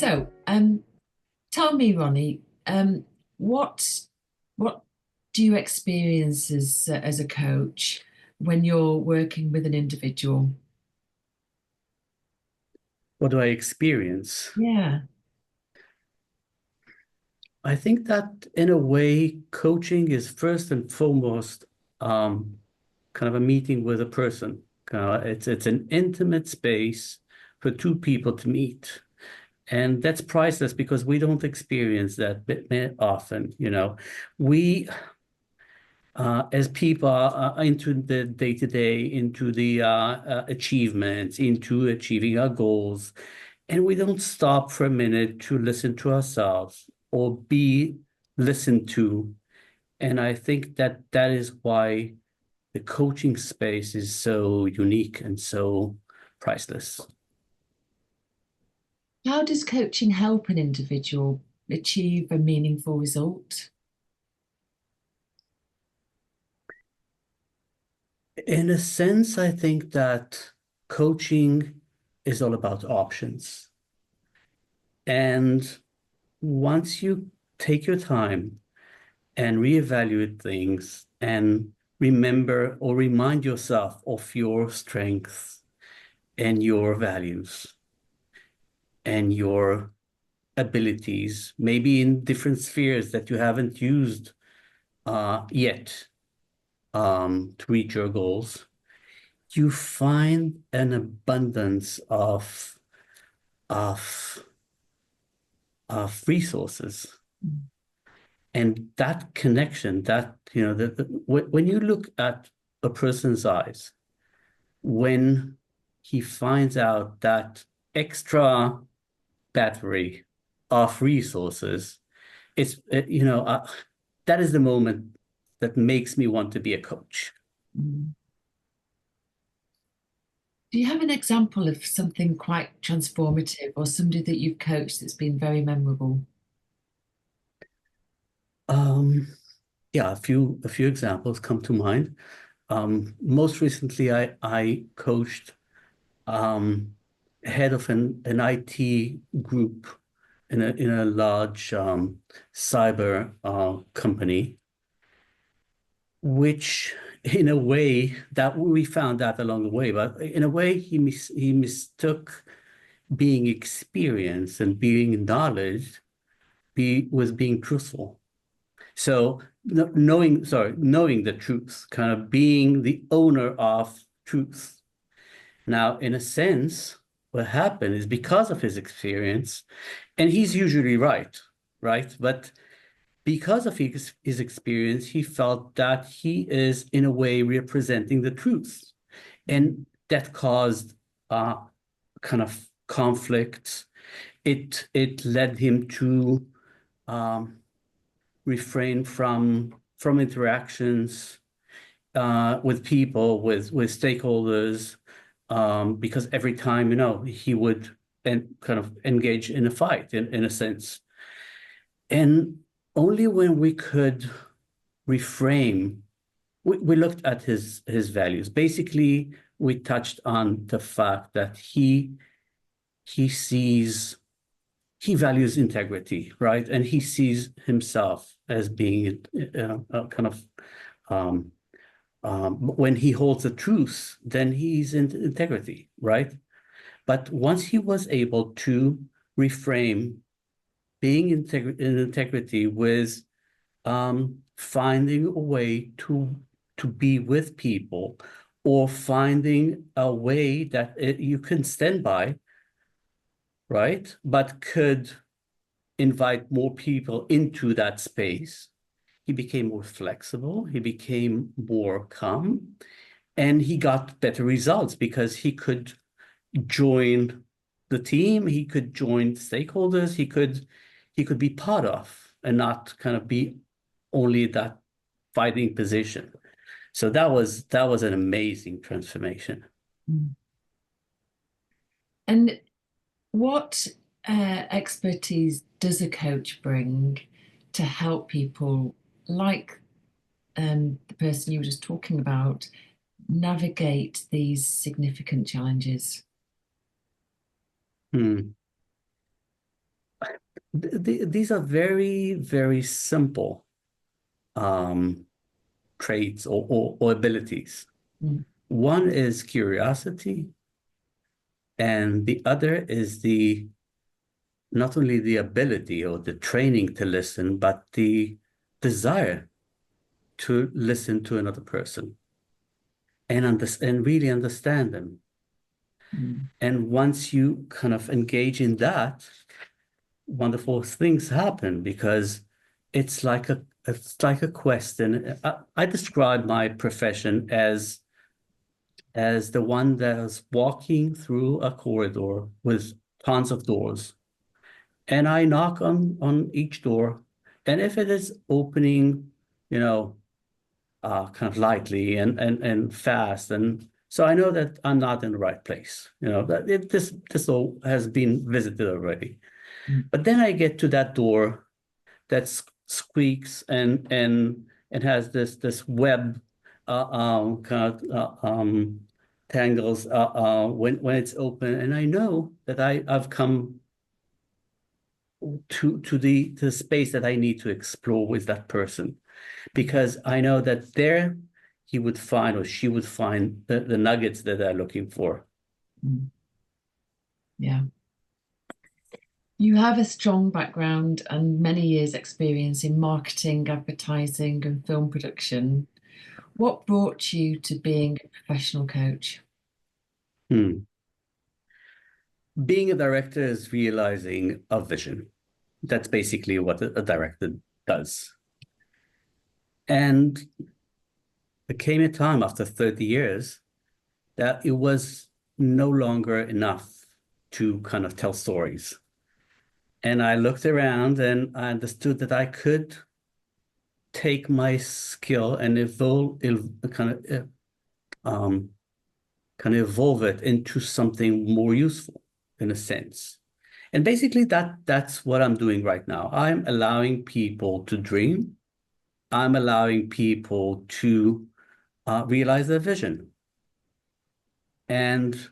So, tell me, Ronnie, what what do you experience as a coach when you're working with an individual? What do I experience? Yeah. I think that in a way, coaching is first and foremost um, kind of a meeting with a person. It's an intimate space for two people to meet. And that's priceless because we don't experience that often. We as people are into the day-to-day, into the achievements, into achieving our goals, and we don't stop for a minute to listen to ourselves or be listened to. And I think that that is why the coaching space is so unique and so priceless. How does coaching help an individual achieve a meaningful result? In a sense, I think that coaching is all about options. And once you take your time and reevaluate things and remember or remind yourself of your strengths and your values and your abilities, maybe in different spheres that you haven't used yet to reach your goals, you find an abundance of of resources. And that connection, when you look at a person's eyes, when he finds out that extra battery of resources, that is the moment that makes me want to be a coach. Mm. Do you have an example of something quite transformative or somebody that you've coached that's been very memorable? Um, yeah, a few examples come to mind. Most recently, I coached um, head of an IT group in a large cyber company, which in a way that we found out along the way, but in a way he mistook being experienced and being knowledge was being truthful. So knowing the truth, kind of being the owner of truth. Now, in a sense, what happened is because of his experience, and he's usually right, right? But because of his experience, he felt that he is, in a way, representing the truth. And that caused kind of conflict. It led him to um, refrain from interactions with people, with stakeholders, because every time, he would kind of engage in a fight in a sense. And only when we could reframe, we looked at his values. Basically, we touched on the fact that he sees he values integrity, right? And he sees himself as being kind of um, when he holds the truth, then he's in integrity, right? But once he was able to reframe being in integrity with finding a way to be with people or finding a way that you can stand by, right? But could invite more people into that space. He became more flexible, he became more calm, and he got better results because he could join the team, he could join stakeholders, he could be part of and not kind of be only that fighting position. So that was an amazing transformation. Mm. And what expertise does a coach bring to help people like the person you were just talking about navigate these significant challenges? Hmm. these are very, very simple um, traits or abilities. Mm, One is curiosity, and the other is the not only the ability or the training to listen, but the desire to listen to another person and really understand them. mm, And once you kind of engage in that, wonderful things happen because it's like a quest. And I describe my profession as the one that is walking through a corridor with tons of doors. And I knock on each door. And if it is opening, you know, kind of lightly and fast, and so I know that I'm not in the right place. This all has been visited already. mm, But then I get to that door that squeaks and has this web kind of tangles when it's open, and I know that I've come to the space that I need to explore with that person because I know that there he would find or she would find the nuggets that they're looking for. mm. Yeah. You have a strong background and many years' experience in marketing, advertising, and film production. What brought you to being a professional coach? Hmm. Being a director is realizing a vision. That's basically what a director does. And there came a time after 30 years that it was no longer enough to kind of tell stories. And I looked around and I understood that I could take my skill and um, kind of evolve it into something more useful in a sense. And basically that's what I'm doing right now. I'm allowing people to dream. I'm allowing people to realize their vision. And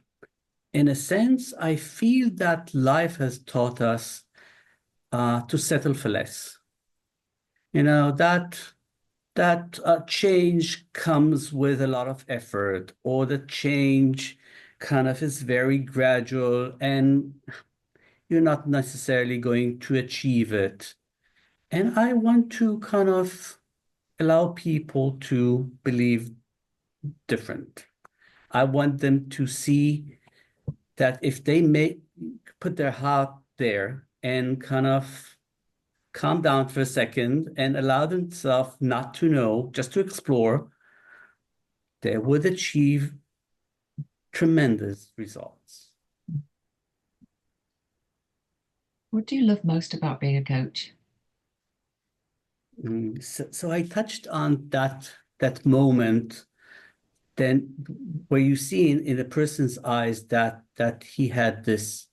in a sense, I feel that life has taught us to settle for less. That change comes with a lot of effort, or the change kind of is very gradual, and you're not necessarily going to achieve it. And I want to kind of allow people to believe different. I want them to see that if they may put their heart there and kind of calm down for a second and allow themselves not to know, just to explore, they would achieve tremendous results. What do you love most about being a coach? So I touched on that moment then where you see in a person's eyes that he had this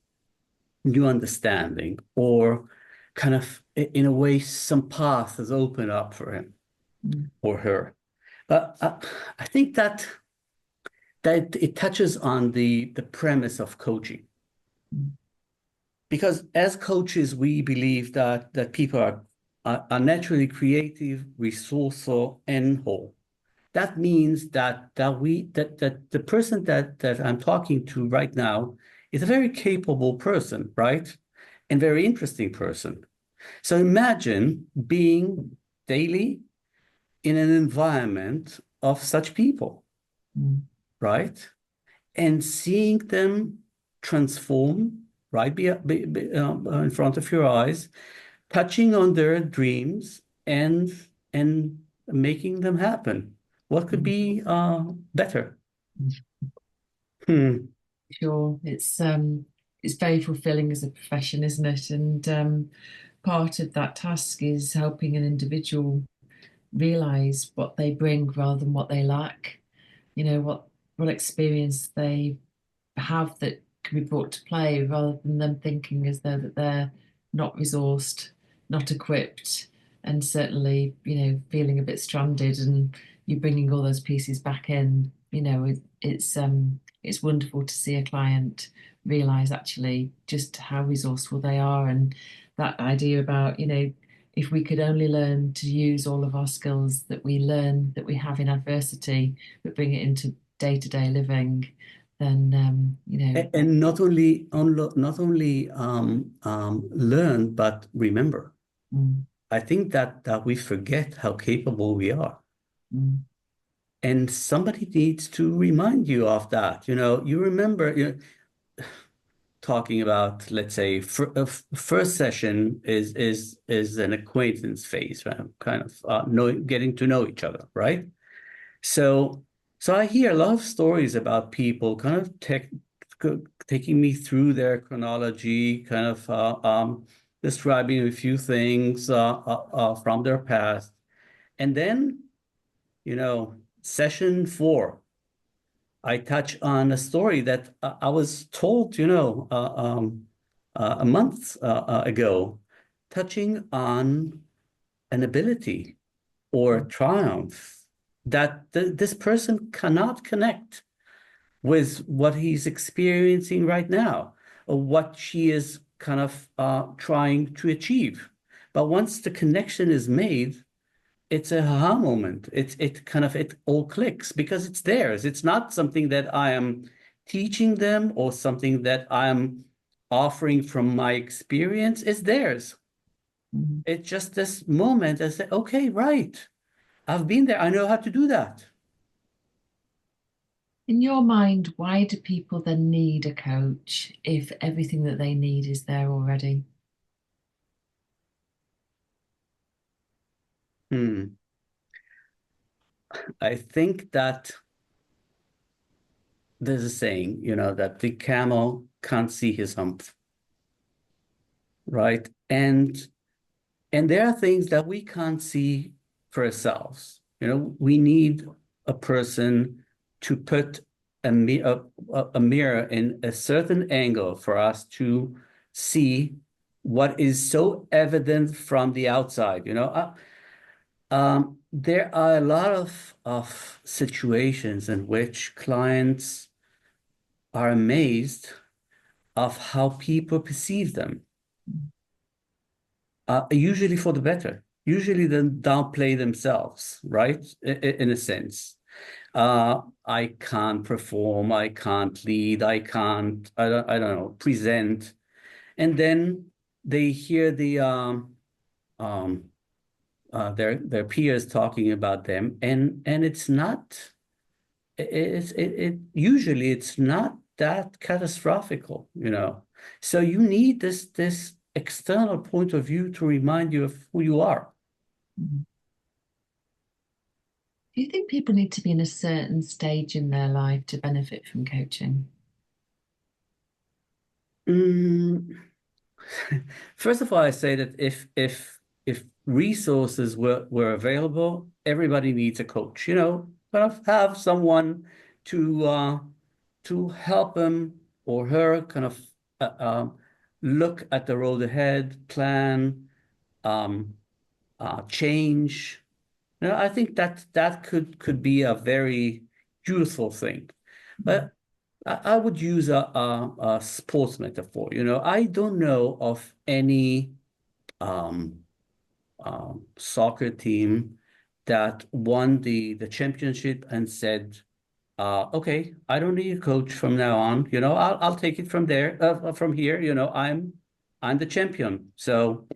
new understanding or kind of in a way some path has opened up for him Mm, or her. But I think that it touches on the premise of coaching. mm, Because as coaches, we believe that people are naturally creative, resourceful, and whole. That means that the person that I'm talking to right now is a very capable person, right? And very interesting person. So imagine being daily in an environment of such people, mm, right? And seeing them transform right in front of your eyes, touching on their dreams and making them happen. What could mm. be better? Mm. Hmm. Sure, it's very fulfilling as a profession, isn't it? And part of that task is helping an individual realize what they bring rather than what they lack. You know, what experience they have that can be brought to play rather than them thinking as though that they're not resourced, not equipped, and certainly, feeling a bit stranded. And you bringing all those pieces back in. It's wonderful to see a client realize actually just how resourceful they are and that idea about, if we could only learn to use all of our skills that we learn that we have in adversity, but bring it into day-to-day living, then And not only learn, but remember. mm, I think that we forget how capable we are. mm, And somebody needs to remind you of that. You remember, talking about, let's say, first session is an acquaintance phase, right? Kind of getting to know each other, right? So so I hear a lot of stories about people kind of taking me through their chronology, kind of describing a few things from their past, and then session 4. I touch on a story that I was told, a month ago, touching on an ability or triumph that this person cannot connect with what he's experiencing right now, or what she is kind of trying to achieve. But once the connection is made, it's a aha moment. It all clicks because it's theirs. It's not something that I am teaching them or something that I'm offering from my experience. It's theirs. mm. It's just this moment. I say, okay, right. I've been there. I know how to do that. In your mind, why do people then need a coach if everything that they need is there already? Hmm. I think that there's a saying, that the camel can't see his hump, right? And there are things that we can't see for ourselves. We need a person to put a mirror in a certain angle for us to see what is so evident from the outside. There are a lot of situations in which clients are amazed of how people perceive them, usually for the better. Usually they downplay themselves, right? In a sense. I can't perform, I can't lead, I don't know, present. And then they hear um, their peers talking about them, and it's not, usually it's not that catastrophical. So you need this external point of view to remind you of who you are. Mm. Do you think people need to be in a certain stage in their life to benefit from coaching? Mm, First of all, I say that if resources were available, everybody needs a coach. Kind of have someone to help him or her kind of look at the road ahead, plan, um, change. I think that could be a very useful thing. Mm, But I would use a sports metaphor. I don't know of any um, soccer team that won the championship and said, "Okay, I don't need a coach from now on. I'll take it from there, from here. I'm the champion." So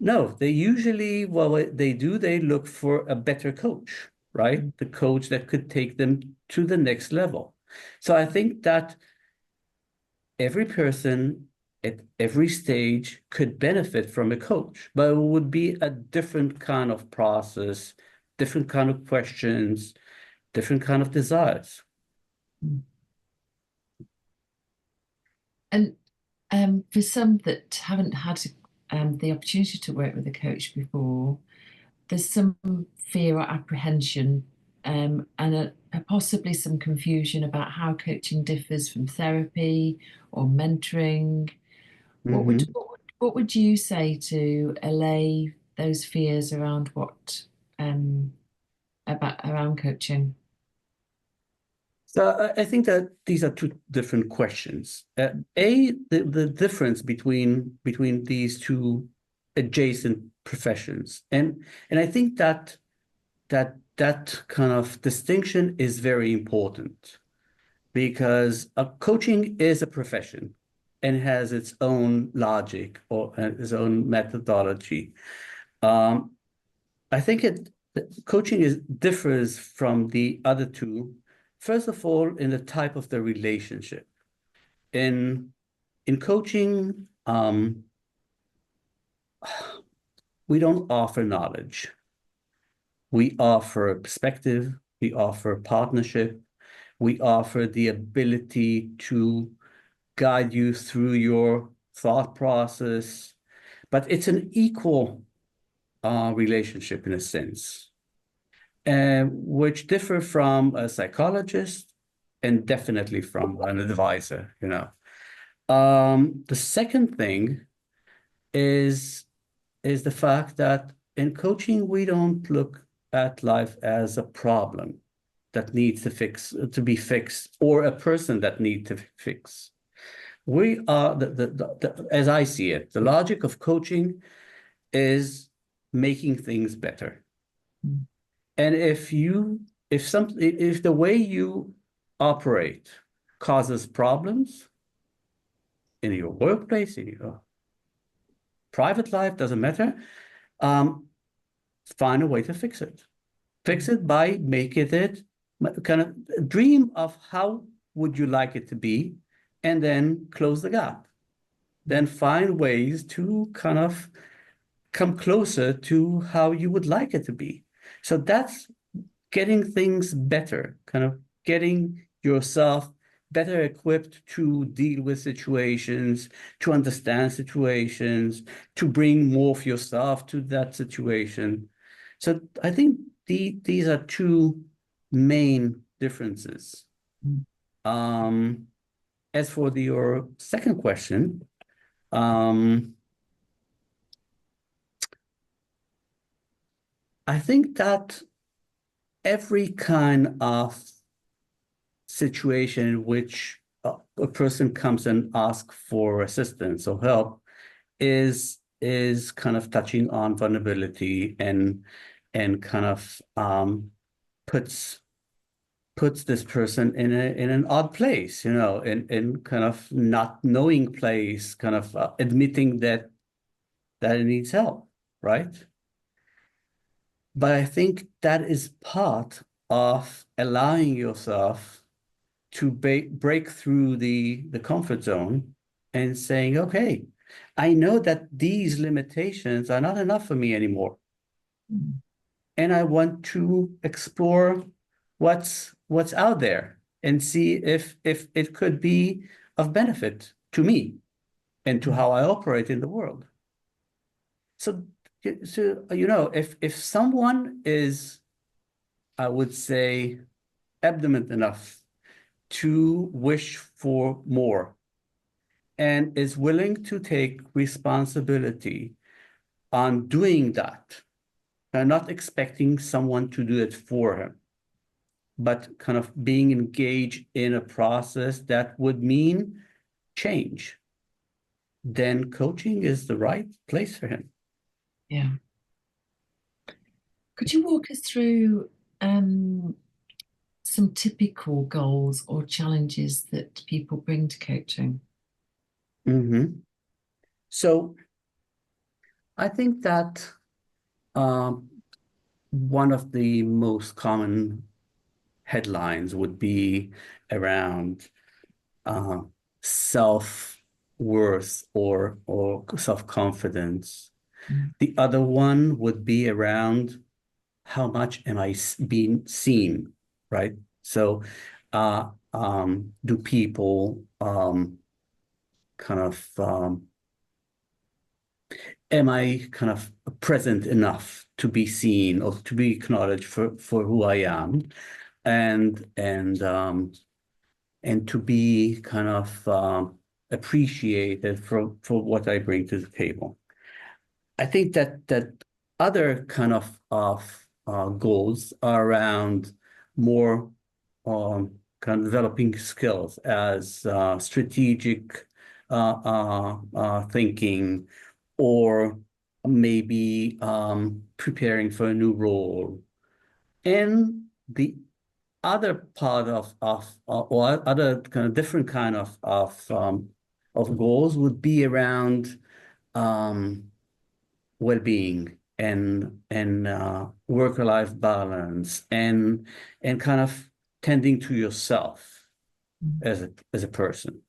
no, they usually, well, what they do, they look for a better coach, right? mm, The coach that could take them to the next level. So I think that every person at every stage could benefit from a coach, but it would be a different kind of process, different kind of questions, different kind of desires. mm. And for some that haven't had the opportunity to work with a coach before, there's some fear or apprehension, and possibly some confusion about how coaching differs from therapy or mentoring. What would Mhm. what would, what would you say to allay those fears around what about around coaching? So I think that these are two different questions. The difference between these two adjacent professions, and I think that kind of distinction is very important because coaching is a profession and has its own logic or its own methodology. Um, I think coaching differs from the other two. First of all, in the type of the relationship. In in coaching, we don't offer knowledge. We offer perspective. We offer partnership. We offer the ability to guide you through your thought process. But it's an equal relationship in a sense, which differ from a psychologist and definitely from an advisor, you know. The second thing is is the fact that in coaching we don't look at life as a problem that needs to be fixed or a person that needs to fix. We are as I see it, the logic of coaching is making things better. Mm. And if the way you operate causes problems in your workplace, in your private life, doesn't matter, um, find a way to fix it. Fix it by making it kind of dream of how would you like it to be, and then close the gap. Then find ways to kind of come closer to how you would like it to be. So that's getting things better, kind of getting yourself better equipped to deal with situations, to understand situations, to bring more of yourself to that situation. So I think these are two main differences. Mm. Um, as for your second question, um, I think that every kind of situation in which a person comes and asks for assistance or help is kind of touching on vulnerability and kind of puts this person in an odd place, you know, in kind of not knowing place, kind of admitting that it needs help, right? But I think that is part of allowing yourself to break through the comfort zone and saying, okay, I know that these limitations are not enough for me anymore. Mm. And I want to explore what's out there and see if it could be of benefit to me and to Mm. how I operate in the world. So, so you know, if someone is, I would say, abdomen enough to wish for more and is willing to take responsibility on doing that, and not expecting someone to do it for him, but kind of being engaged in a process that would mean change, then coaching is the right place for him. Yeah. Could you walk us through some typical goals or challenges that people bring to coaching? Mhm. So I think that um, one of the most common headlines would be around uh, self-worth or self-confidence. Mm. The other one would be around how much am I being seen, right? So, do people kind of am I kind of present enough to be seen or to be acknowledged for who I am, and and to be kind of appreciated for what I bring to the table. I think that other kind of goals are around more kind of developing skills as strategic thinking, or maybe preparing for a new role. And the other part or other kind of different kind of goals would be around well-being and work-life balance and kind of tending to yourself as a person.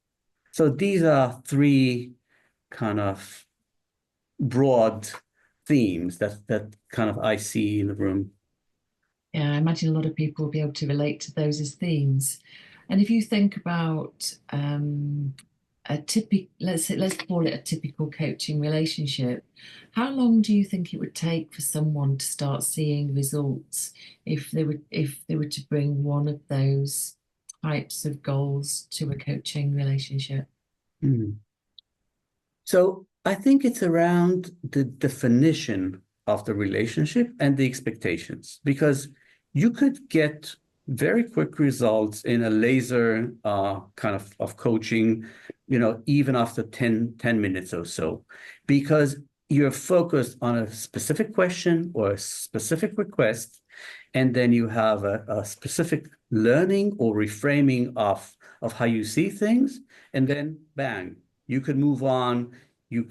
So these are three kind of broad themes that kind of I see in the room. Yeah, I imagine a lot of people will be able to relate to those as themes. And if you think about a typical, let's call it a typical coaching relationship, how long do you think it would take for someone to start seeing results if they were to bring one of those types of goals to a coaching relationship? Mm. So I think it's around the definition of the relationship and the expectations, because you could get very quick results in a laser kind of coaching, even after 10 minutes or so, because you're focused on a specific question or a specific request, and then you have a specific learning or reframing of how you see things, and then bang, you could move on.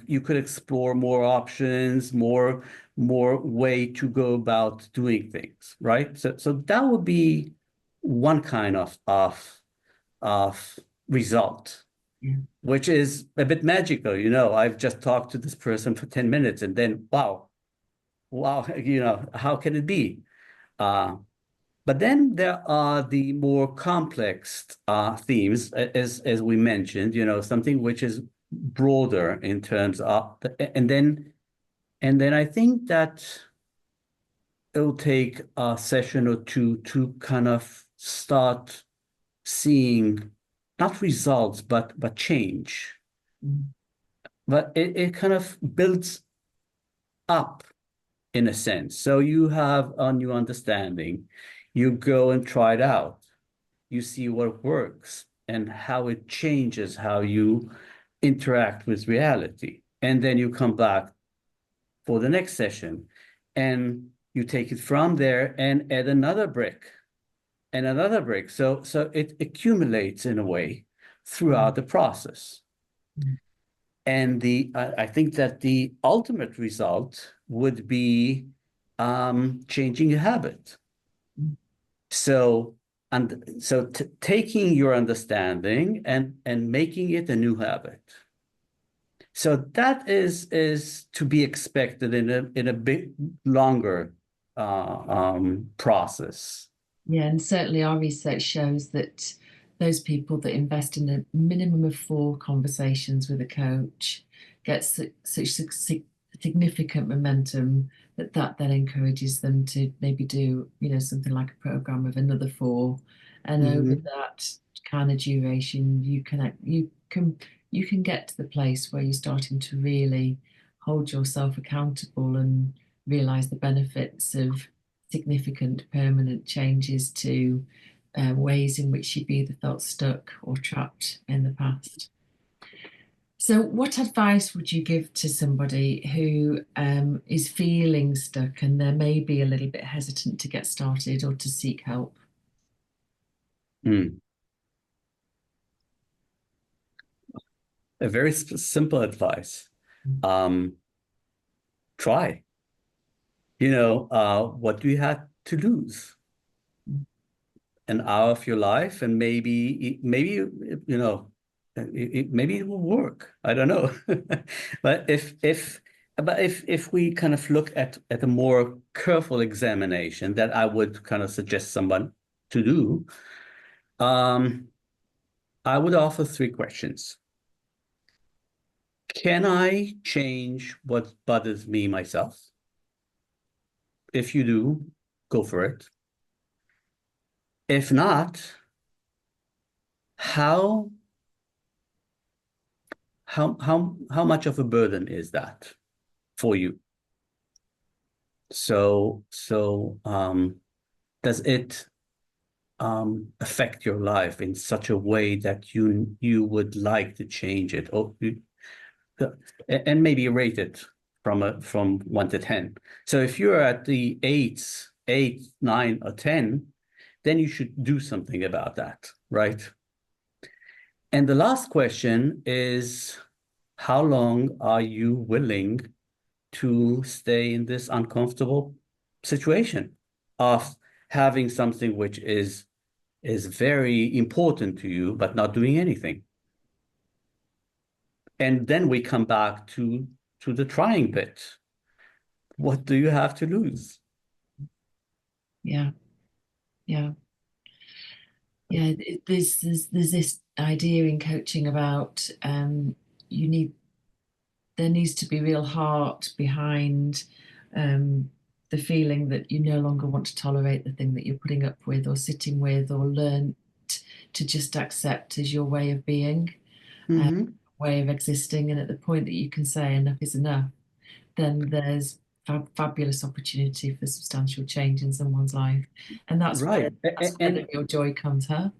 You could explore more options, more way to go about doing things, right? So that would be one kind of result, Yeah. which is a bit magical. I've just talked to this person for 10 minutes and then wow, how can it be? Uh, but then there are the more complex themes, as we mentioned, something which is broader in terms of, and then I think that it'll take a session or two to kind of start seeing not results, but change. Mm. But it kind of builds up in a sense. So you have a new understanding, you go and try it out. You see what works and how it changes how you interact with reality. And then you come back for the next session and you take it from there and add another brick and another brick. So it accumulates in a way throughout the process. Mm. And I think that the ultimate result would be changing a habit. Mm. So taking your understanding and making it a new habit. So that is to be expected in a bit longer process. Yeah, and certainly our research shows that those people that invest in a minimum of 4 conversations with a coach get such significant momentum that then encourages them to maybe do, something like a program of another 4. And over Mhm. that kind of duration, you can get to the place where you're starting to really hold yourself accountable and realize the benefits of significant permanent changes to ways in which you've either felt stuck or trapped in the past. So, what advice would you give to somebody who is feeling stuck and they're maybe a little bit hesitant to get started or to seek help? Mm. A very simple advice. Um, Try. What do you have to lose? An hour of your life, and maybe it will work. I don't know. But if we kind of look at a more careful examination that I would kind of suggest someone to do, um, I would offer 3 questions. Can I change what bothers me myself? If you do, go for it. If not, how how much of a burden is that for you? So does it affect your life in such a way that you would like to change it, or and maybe rate it from 1 to 10. So if you're at the eight, 9, or 10, then you should do something about that, right? And the last question is, how long are you willing to stay in this uncomfortable situation of having something which is very important to you, but not doing anything? And then we come back to the trying bit. What do you have to lose? Yeah, yeah, yeah. There's this idea in coaching about you need there needs to be real heart behind um, the feeling that you no longer want to tolerate the thing that you're putting up with or sitting with or learn to just accept as your way of being, Mm-hmm. way of existing. And at the point that you can say enough is enough, then there's fabulous opportunity for substantial change in someone's life. And Right. that's where the real joy comes, huh?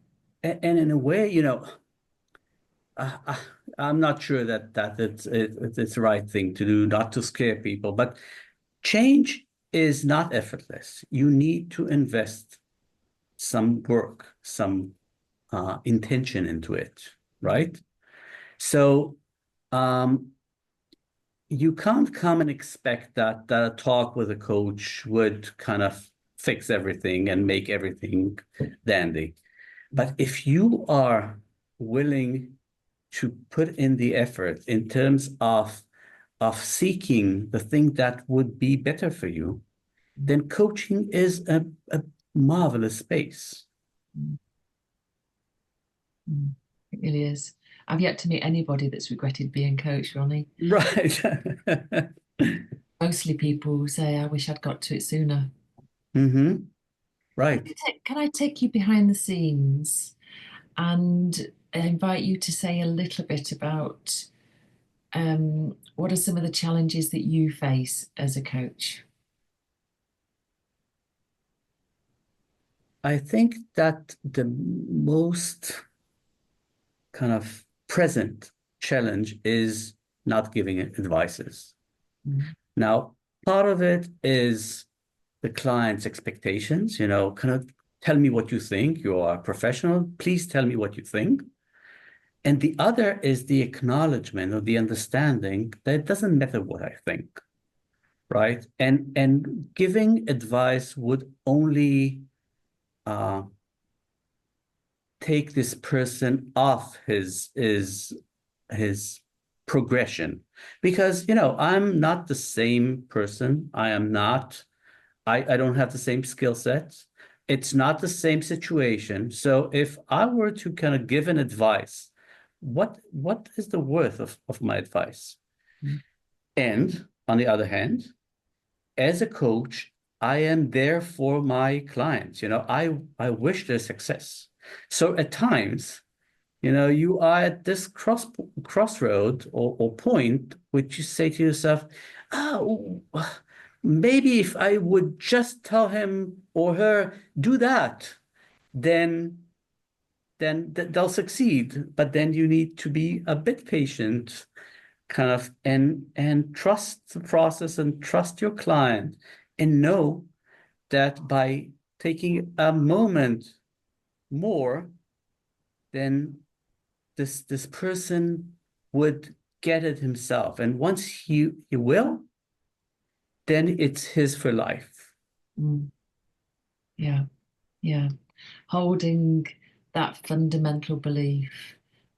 And in a way, I, I'm not sure that it's the right thing to do, not to scare people, but change is not effortless. You need to invest some work, some intention into it, right? So you can't come and expect that a talk with a coach would kind of fix everything and make everything dandy. But if you are willing to put in the effort in terms of seeking the thing that would be better for you, then coaching is a marvelous space. It really is. I've yet to meet anybody that's regretted being coached, Ronnie. Right. Mostly people who say, I wish I'd got to it sooner. Mm-hmm. Right. Can I take you behind the scenes and invite you to say a little bit about what are some of the challenges that you face as a coach? I think that the most kind of present challenge is not giving advices. Mm. Now, part of it is the client's expectations, kind of tell me what you think. You are a professional. Please tell me what you think. And the other is the acknowledgement or the understanding that it doesn't matter what I think, right? And giving advice would only uh, take this person off his progression, because I'm not the same person. I don't have the same skill sets. It's not the same situation. So if I were to kind of give an advice, what is the worth of my advice? And on the other hand, as a coach, I am there for my clients. I wish their success. So at times, you are at this crossroad or point which you say to yourself, oh, maybe if I would just tell him or her, do that, then they'll succeed. But then you need to be a bit patient, kind of, and trust the process and trust your client, and know that by taking a moment more, then this person would get it himself. And once he will, then it's his for life. Mm. Yeah, yeah. Holding that fundamental belief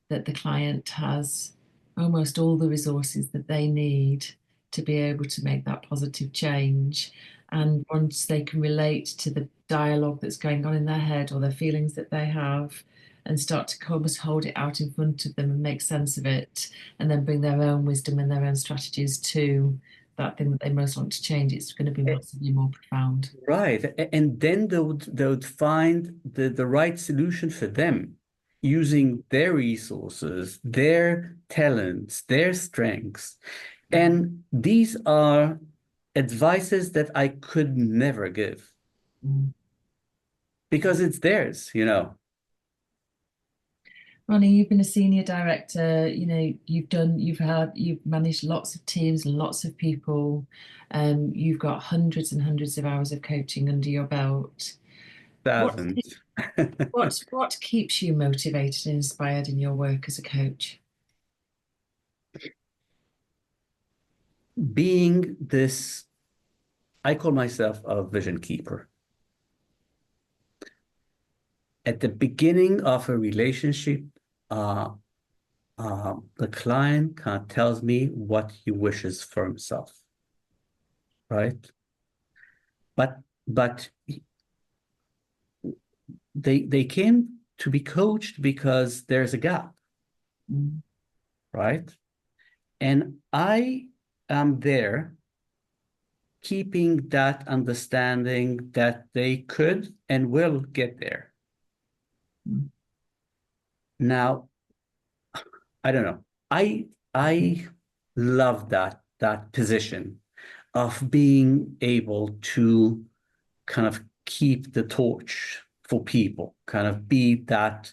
that the client has almost all the resources that they need to be able to make that positive change. And once they can relate to the dialogue that's going on in their head or the feelings that they have and start to almost hold it out in front of them and make sense of it, and then bring their own wisdom and their own strategies to that thing that they most want to change, it's going to be massively more profound. Right. And then they would find the right solution for them using their resources, their talents, their strengths. And these are advices that I could never give. Mm. because it's theirs, you know. Ronnie, you've been a senior director, you've managed lots of teams, lots of people. You've got hundreds and hundreds of hours of coaching under your belt. What Thousands. what keeps you motivated and inspired in your work as a coach? Being this, I call myself a vision keeper. At the beginning of a relationship, uh, the client kind of tells me what he wishes for himself, right? But they came to be coached because there's a gap, Mm, right? And I am there keeping that understanding that they could and will get there. mm, Now, I don't know. I love that position of being able to kind of keep the torch for people, kind of be that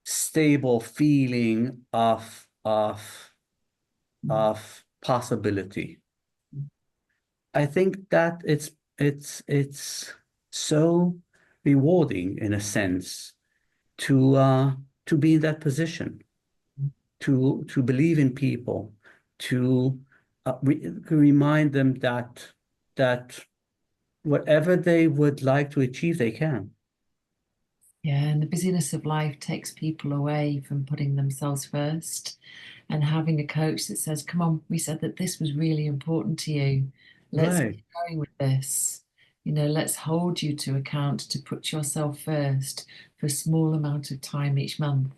stable feeling mm, of possibility. I think that it's so rewarding in a sense to uh to be in that position, to believe in people, to remind them that whatever they would like to achieve, they can. Yeah, and the busyness of life takes people away from putting themselves first and having a coach that says, come on, we said that this was really important to you. Let's Right, keep going with this. Let's hold you to account to put yourself first for a small amount of time each month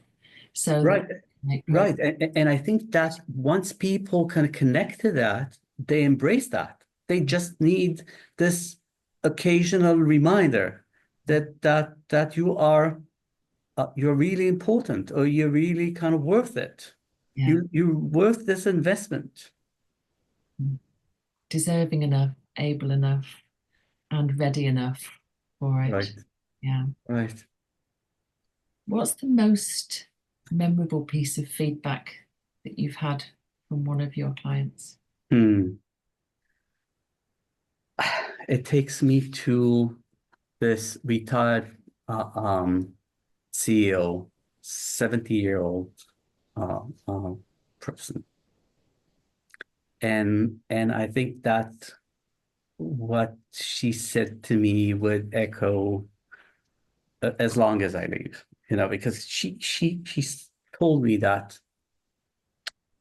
so that right, we make progress. right. And I think that once people kind of connect to that, they embrace that. They just need this occasional reminder that you're really important, or you're really kind of worth it. Yeah. You're worth this investment. Deserving enough, able enough, and ready enough for Right, it. Yeah. right. What's the most memorable piece of feedback that you've had from one of your clients? Hmm. It takes me to this retired CEO, 70-year-old uh, uh, person. And I think that what she said to me would echo as long as I live, because she told me that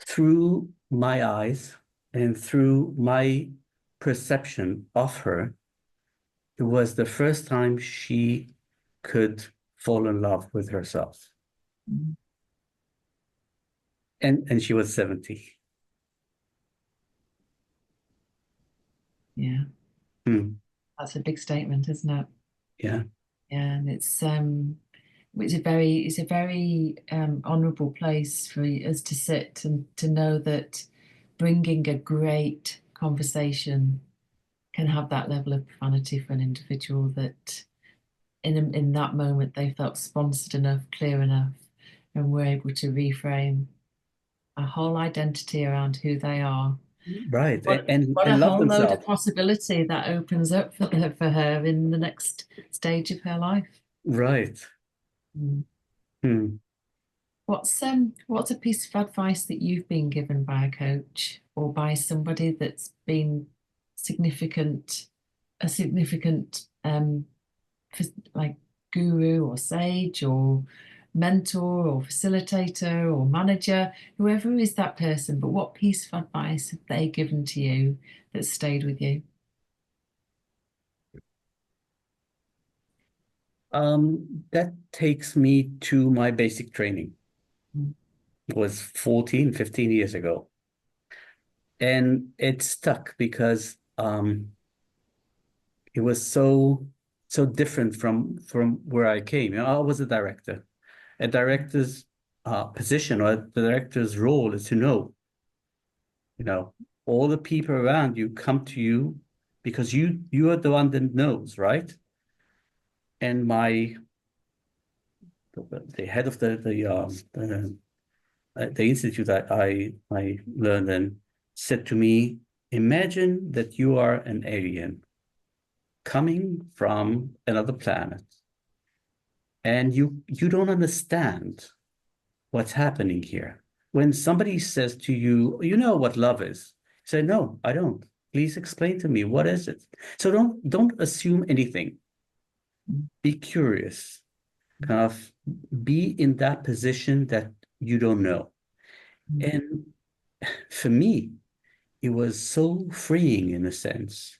through my eyes and through my perception of her, it was the first time she could fall in love with herself. Mm, And she was 70. yeah, Hmm. that's a big statement, isn't it? Yeah. Yeah, and it's a very honourable place for us to sit and to know that bringing a great conversation can have that level of profanity for an individual that in that moment they felt sponsored enough, clear enough, and were able to reframe a whole identity around who they are. Right. What And what a and love whole load of themselves. possibility that opens up for her in the next stage of her life. Right. Mm. Hmm. What's a piece of advice that you've been given by a coach or by somebody that's been significant, a significant like guru or sage or mentor or facilitator or manager, whoever is that person, but what piece of advice have they given to you that stayed with you? That takes me to my basic training. Mm, It was 14, 15 years ago. And it stuck because it was so different from where I came. I was a director. A director's position, or the director's role, is to know, you know, all the people around you come to you because you are the one that knows, right? and the head of the institute that I learned in said to me, imagine that you are an alien coming from another planet, and you don't understand what's happening here. When somebody says to you, you know what love is, say, no, I don't. Please explain to me, what is it? So don't assume anything. Be curious, kind of be in that position that you don't know. And for me, it was so freeing in a sense,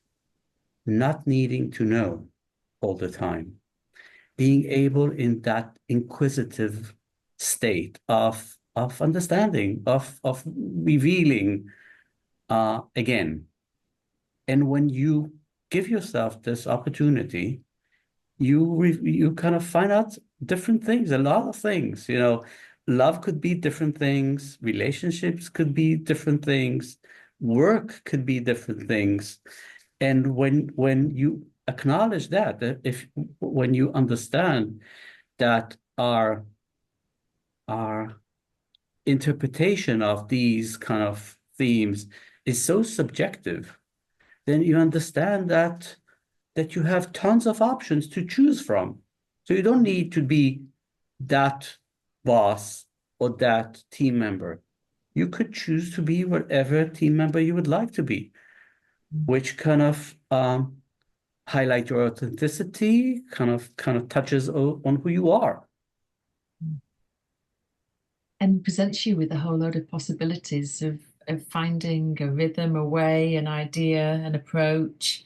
not needing to know all the time, being able in that inquisitive state of understanding, of revealing again. And when you give yourself this opportunity, you kind of find out different things, a lot of things. Love could be different things, relationships could be different things, work could be different things. And when you acknowledge that if when you understand that our interpretation of these kind of themes is so subjective, then you understand that you have tons of options to choose from. So you don't need to be that boss or that team member. You could choose to be whatever team member you would like to be, which kind of highlight your authenticity, kind of touches on who you are. And presents you with a whole load of possibilities of finding a rhythm, a way, an idea, an approach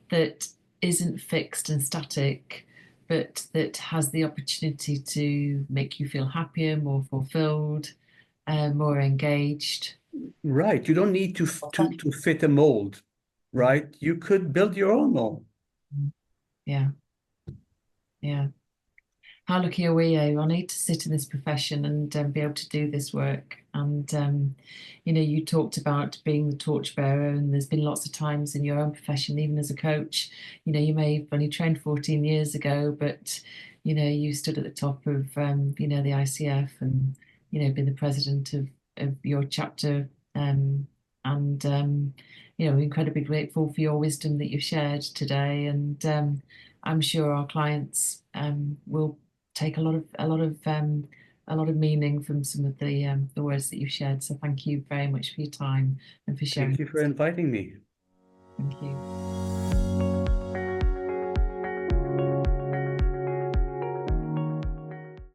that isn't fixed and static, but that has the opportunity to make you feel happier, more fulfilled, more engaged. Right. You don't need to fit a mold, right? You could build your own mold. Yeah, yeah. How lucky are we, Ronnie, to sit in this profession and be able to do this work? And you talked about being the torchbearer, and there's been lots of times in your own profession, even as a coach, you may have only trained 14 years ago, but you stood at the top of the ICF, and been the president of your chapter, and incredibly grateful for your wisdom that you've shared today. And I'm sure our clients will take a lot of meaning from some of the words that you've shared. So thank you very much for your time and for sharing. Thank you for inviting me. Thank you.